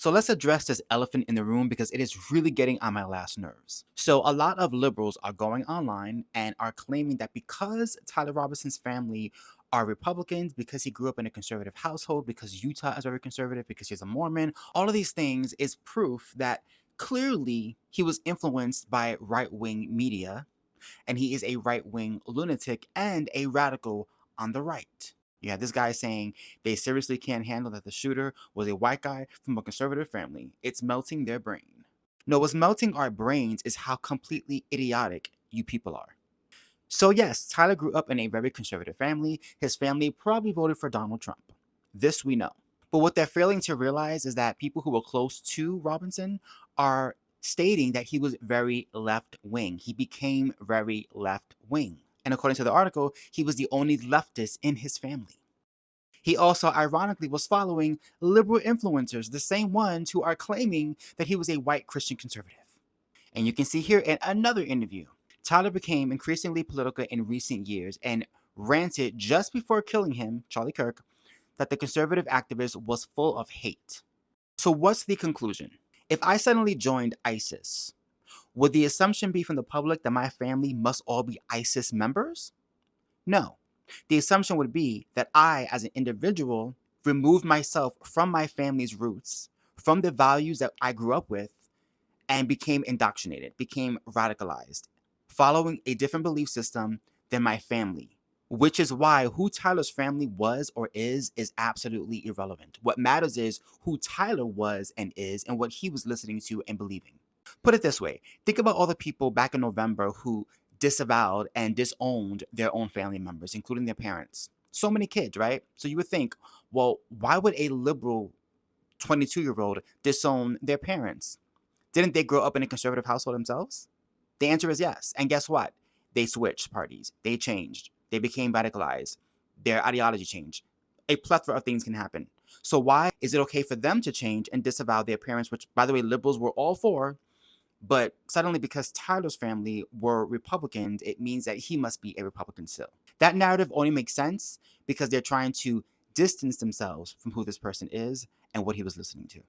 So let's address this elephant in the room because it is really getting on my last nerves. So a lot of liberals are going online and are claiming that because Tyler Robinson's family are Republicans, because he grew up in a conservative household, because Utah is very conservative, because he's a Mormon, all of these things is proof that clearly he was influenced by right-wing media and he is a right-wing lunatic and a radical on the right. You have this guy saying they seriously can't handle that the shooter was a white guy from a conservative family. It's melting their brain. No, what's melting our brains is how completely idiotic you people are. So yes, Tyler grew up in a very conservative family. His family probably voted for Donald Trump. This we know. But what they're failing to realize is that people who were close to Robinson are stating that he was very left wing. He became very left wing. And according to the article, he was the only leftist in his family. He also ironically was following liberal influencers, the same ones who are claiming that he was a white Christian conservative. And you can see here in another interview, Tyler became increasingly political in recent years and ranted just before killing him, Charlie Kirk, that the conservative activist was full of hate. So what's the conclusion? If I suddenly joined ISIS, would the assumption be from the public that my family must all be ISIS members? No. The assumption would be that I, as an individual, removed myself from my family's roots, from the values that I grew up with, and became indoctrinated, became radicalized, following a different belief system than my family. Which is why who Tyler's family was or is absolutely irrelevant. What matters is who Tyler was and is and what he was listening to and believing. Put it this way, think about all the people back in November who disavowed and disowned their own family members, including their parents. So many kids, right? So you would think, well, why would a liberal 22-year-old disown their parents? Didn't they grow up in a conservative household themselves? The answer is yes. And guess what? They switched parties. They changed. They became radicalized. Their ideology changed. A plethora of things can happen. So why is it okay for them to change and disavow their parents, which, by the way, liberals were all for, but suddenly because Tyler's family were Republicans, it means that he must be a Republican still? That narrative only makes sense because they're trying to distance themselves from who this person is and what he was listening to.